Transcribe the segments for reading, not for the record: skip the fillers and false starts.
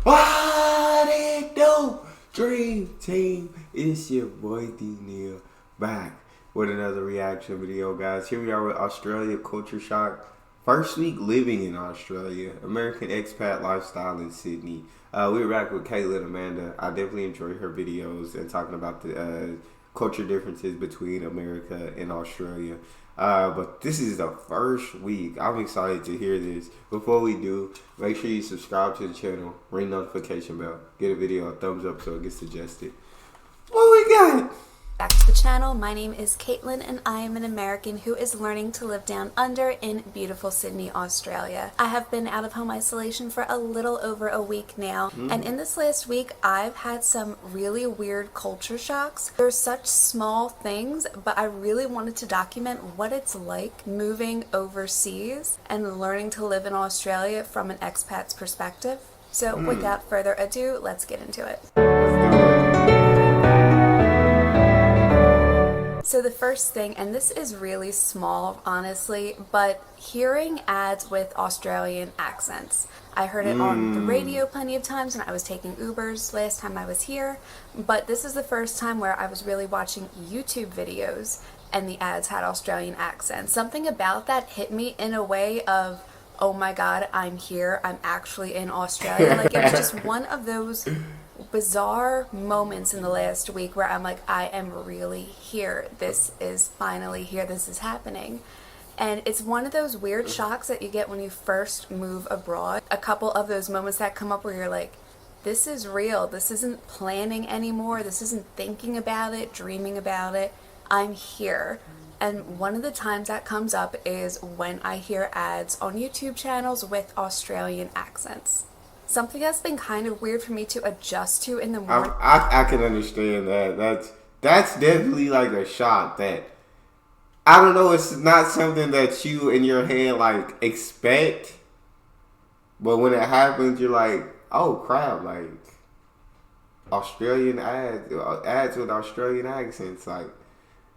What it do? Dream Team, it's your boy D Neal back with another reaction video, guys. Here we are with Australia culture shock. First week living in Australia, American expat lifestyle in Sydney. We're back with Caitlin Amanda. I definitely enjoy her videos and talking about the culture differences between America and Australia. But this is the first week. I'm excited to hear this. Before we do, make sure you subscribe to the channel, ring notification bell, get a video a thumbs up so it gets suggested. What we got? Back to the channel. My name is Caitlin and I am an American who is learning to live down under in beautiful Sydney, Australia. I have been out of home isolation for a little over a week now, and in this last week I've had some really weird culture shocks. They're such small things, but I really wanted to document what it's like moving overseas and learning to live in Australia from an expat's perspective. So without further ado, let's get into it. So the first thing, and this is really small honestly, but hearing ads with Australian accents. I heard it on the radio plenty of times when I was taking Ubers last time I was here, but this is the first time where I was really watching YouTube videos and the ads had Australian accents. Something about that hit me in a way of, oh my god, I'm here, I'm actually in Australia. Like, it was just one of those bizarre moments in the last week where I'm like, I am really here. This is finally here. This is happening. And it's one of those weird shocks that you get when you first move abroad. A couple of those moments that come up where you're like, this is real. This isn't planning anymore. This isn't thinking about it, dreaming about it. I'm here. And one of the times that comes up is when I hear ads on YouTube channels with Australian accents. Something that's been kind of weird for me to adjust to in the morning. I can understand that. That's definitely like a shock that, I don't know, it's not something that you in your head like expect, but when it happens you're like, oh crap, like Australian ads with Australian accents, like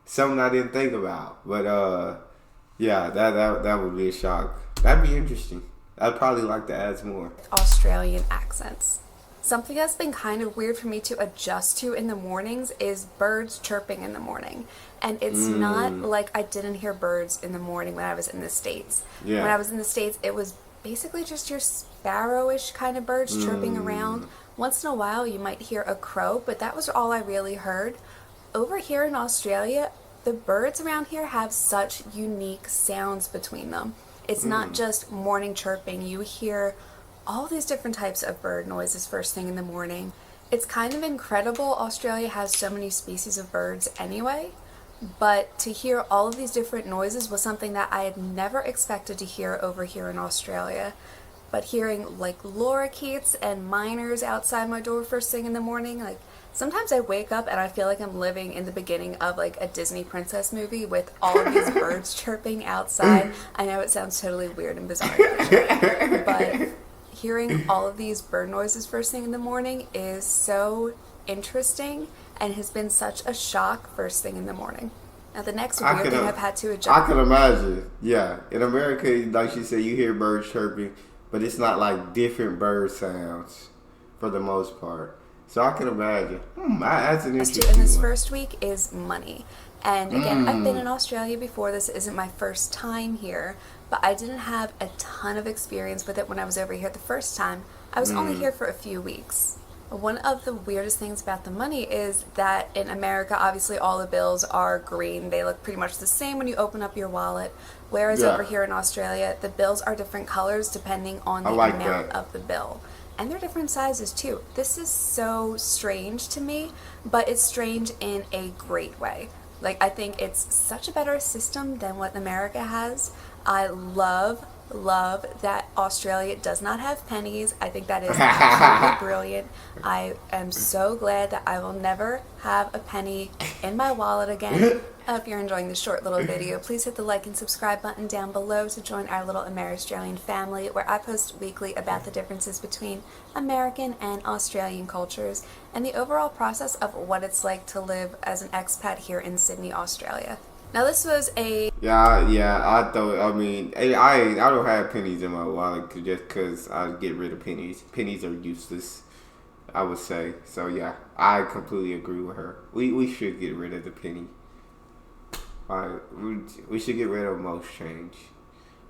something I didn't think about. But yeah, that would be a shock. That'd be interesting. I'd probably like the ads more. Australian accents. Something that's been kind of weird for me to adjust to in the mornings is birds chirping in the morning. And it's not like I didn't hear birds in the morning when I was in the States. Yeah. When I was in the States, it was basically just your sparrowish kind of birds chirping around. Once in a while you might hear a crow, but that was all I really heard. Over here in Australia, the birds around here have such unique sounds between them. It's not just morning chirping. You hear all these different types of bird noises first thing in the morning. It's kind of incredible. Australia has so many species of birds anyway, but to hear all of these different noises was something that I had never expected to hear over here in Australia. But hearing like lorikeets and miners outside my door first thing in the morning, like sometimes I wake up and I feel like I'm living in the beginning of like a Disney princess movie with all of these birds chirping outside. I know it sounds totally weird and bizarre, but hearing all of these bird noises first thing in the morning is so interesting and has been such a shock first thing in the morning. Now the next weird thing I've had to adjust. I can imagine. Yeah, in America, like she said, you hear birds chirping, but it's not like different bird sounds for the most part. So I can imagine. That's an interesting in this one. first week is money. And again, I've been in Australia before. This isn't my first time here, but I didn't have a ton of experience with it when I was over here the first time. I was only here for a few weeks. One of the weirdest things about the money is that in America, obviously all the bills are green. They look pretty much the same when you open up your wallet. Whereas over here in Australia, the bills are different colors depending on the amount of the bill. And they're different sizes too. This is so strange to me, but it's strange in a great way. Like, I think it's such a better system than what America has. I love that Australia does not have pennies. I think that is absolutely brilliant. I am so glad that I will never have a penny in my wallet again. If you're enjoying this short little video, please hit the like and subscribe button down below to join our little Amer-Australian family, where I post weekly about the differences between American and Australian cultures and the overall process of what it's like to live as an expat here in Sydney, Australia. Now this was a Yeah. I thought. I mean, I don't have pennies in my wallet just because I get rid of pennies. Pennies are useless, I would say. So yeah, I completely agree with her. We should get rid of the penny. We should get rid of most change.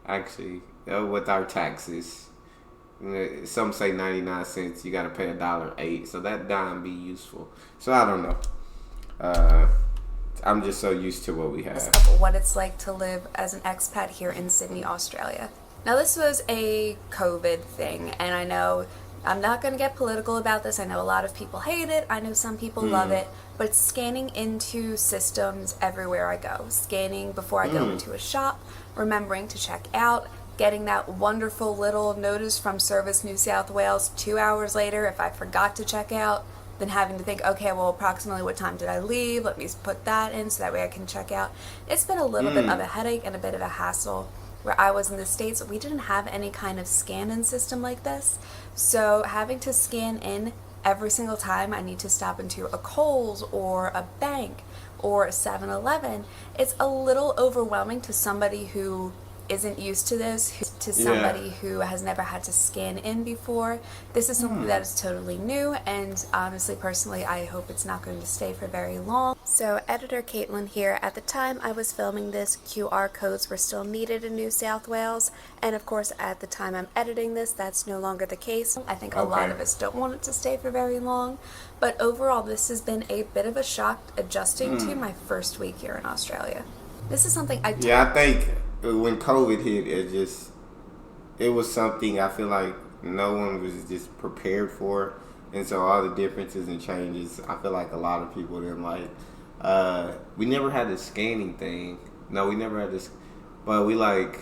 Actually, with our taxes. Some say 99 cents. You got to pay $1.08. So that dime be useful. So I don't know. I'm just so used to what we have. of what it's like to live as an expat here in Sydney, Australia. Now this was a COVID thing, and I know I'm not going to get political about this. I know a lot of people hate it. I know some people love it. But it's scanning into systems everywhere I go. Scanning before I go into a shop, remembering to check out, getting that wonderful little notice from Service New South Wales 2 hours later if I forgot to check out, then having to think, okay, well, approximately what time did I leave? Let me put that in so that way I can check out. It's been a little bit of a headache and a bit of a hassle. Where I was in the States, we didn't have any kind of scan-in system like this. So having to scan in every single time I need to stop into a Kohl's or a bank or a 7-Eleven, it's a little overwhelming to somebody who isn't used to this, to somebody who has never had to scan in before. This is something that is totally new, and honestly, personally, I hope it's not going to stay for very long. So, editor Caitlin here. At the time I was filming this, QR codes were still needed in New South Wales, and of course, at the time I'm editing this, that's no longer the case. I think a lot of us don't want it to stay for very long, but overall, this has been a bit of a shock adjusting to my first week here in Australia. This is something I think when COVID hit, it was something I feel like no one was just prepared for, and so all the differences and changes, I feel like a lot of people didn't like. We never had the scanning thing. No, we never had this, but we like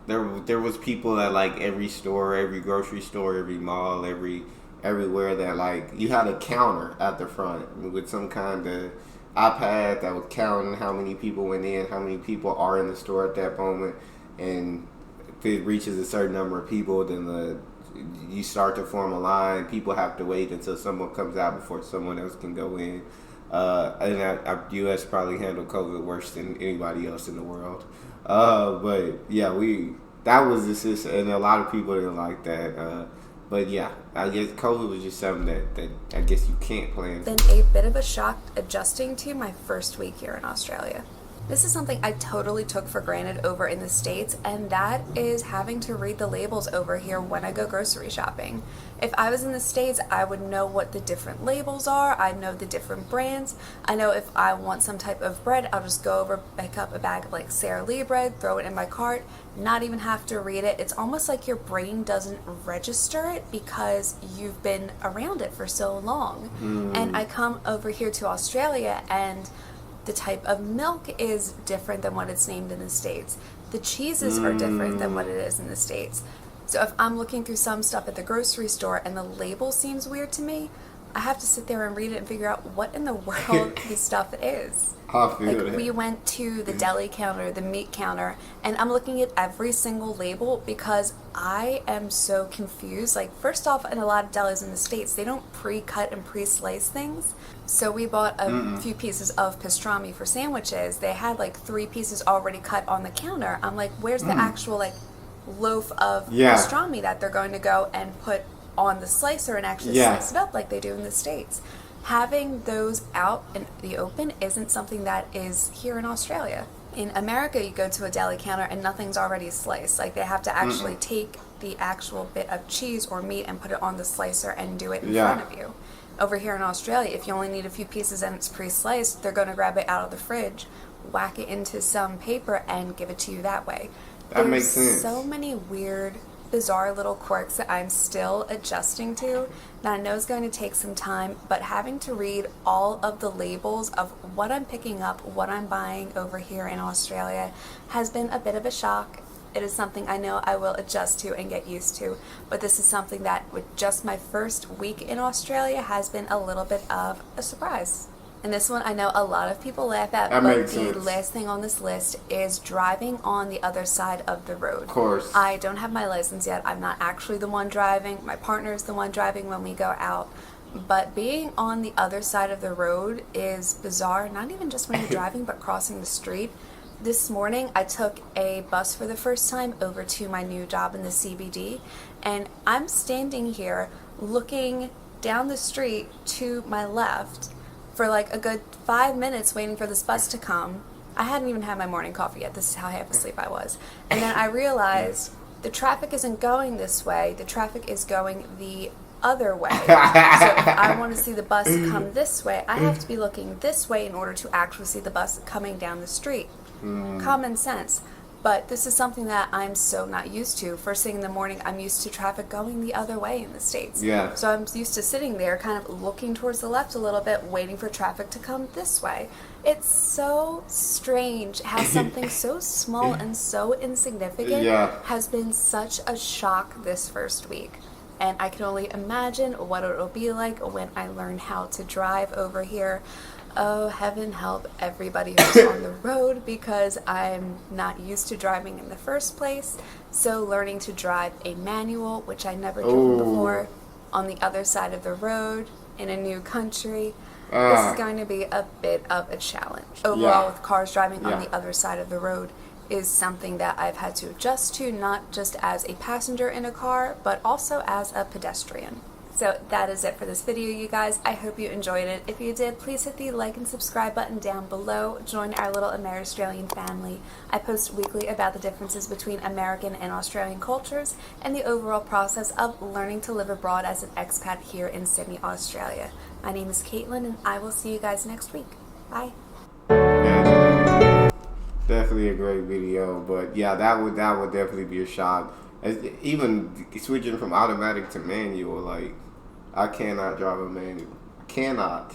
there was people at like every store, every grocery store, every mall, everywhere that like you had a counter at the front with some kind of iPad that was counting how many people went in, how many people are in the store at that moment, and if it reaches a certain number of people, then you start to form a line. People have to wait until someone comes out before someone else can go in. And our U.S. probably handled COVID worse than anybody else in the world. But yeah, that was the system, and a lot of people didn't like that. But yeah, I guess COVID was just something that I guess you can't plan for. Been a bit of a shock adjusting to my first week here in Australia. This is something I totally took for granted over in the States, and that is having to read the labels over here when I go grocery shopping. If I was in the States, I would know what the different labels are. I know the different brands. I know if I want some type of bread, I'll just go over, pick up a bag of like Sara Lee bread, throw it in my cart, not even have to read it. It's almost like your brain doesn't register it because you've been around it for so long. And I come over here to Australia, and the type of milk is different than what it's named in the States. The cheeses are different than what it is in the States. So if I'm looking through some stuff at the grocery store and the label seems weird to me, I have to sit there and read it and figure out what in the world this stuff is. We went to the deli counter, the meat counter, and I'm looking at every single label because I am so confused. Like, first off, in a lot of delis in the States, they don't pre-cut and pre-slice things. So we bought a few pieces of pastrami for sandwiches. They had like 3 pieces already cut on the counter. I'm like, where's the actual like loaf of pastrami that they're going to go and put on the slicer and actually slice it up like they do in the States? Having those out in the open isn't something that is here in Australia. In America, you go to a deli counter and nothing's already sliced. Like, they have to actually take the actual bit of cheese or meat and put it on the slicer and do it in front of you. Over here in Australia, if you only need a few pieces and it's pre-sliced, they're going to grab it out of the fridge, whack it into some paper, and give it to you that way. That makes sense. So many weird, bizarre little quirks that I'm still adjusting to. Now, I know it's going to take some time, but having to read all of the labels of what I'm picking up, what I'm buying over here in Australia has been a bit of a shock. It is something I know I will adjust to and get used to, but this is something that with just my first week in Australia has been a little bit of a surprise. And this one I know a lot of people laugh at, but the last thing on this list is driving on the other side of the road. Of course. I don't have my license yet. I'm not actually the one driving. My partner is the one driving when we go out. but being on the other side of the road is bizarre, not even just when you're driving, but crossing the street. This morning, I took a bus for the first time over to my new job in the CBD, and I'm standing here looking down the street to my left for like a good 5 minutes waiting for this bus to come. I hadn't even had my morning coffee yet. This is how half asleep I was. And then I realized the traffic isn't going this way. The traffic is going the other way. So if I want to see the bus come this way, I have to be looking this way in order to actually see the bus coming down the street. Common sense. But this is something that I'm so not used to. First thing in the morning, I'm used to traffic going the other way in the States. Yeah. So I'm used to sitting there kind of looking towards the left a little bit, waiting for traffic to come this way. It's so strange how something so small and so insignificant has been such a shock this first week. And I can only imagine what it'll be like when I learn how to drive over here. Oh, heaven help everybody who's on the road, because I'm not used to driving in the first place. So learning to drive a manual, which I never driven before, on the other side of the road in a new country, this is going to be a bit of a challenge. Overall, with cars driving on the other side of the road is something that I've had to adjust to, not just as a passenger in a car, but also as a pedestrian. So that is it for this video, you guys. I hope you enjoyed it. If you did, please hit the like and subscribe button down below. Join our little Amer-Australian family. I post weekly about the differences between American and Australian cultures and the overall process of learning to live abroad as an expat here in Sydney, Australia. My name is Caitlin, and I will see you guys next week. Bye. Definitely a great video, but yeah, that would definitely be a shock. Even switching from automatic to manual, like, I cannot drive a manual. Cannot.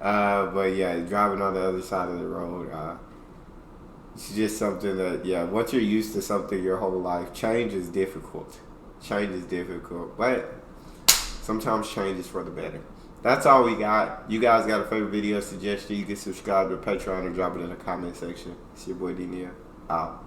But yeah, driving on the other side of the road, it's just something that, once you're used to something your whole life, change is difficult. But sometimes change is for the better. That's all we got. You guys got a favorite video suggestion, you can subscribe to Patreon or drop it in the comment section. It's your boy Neal. Out.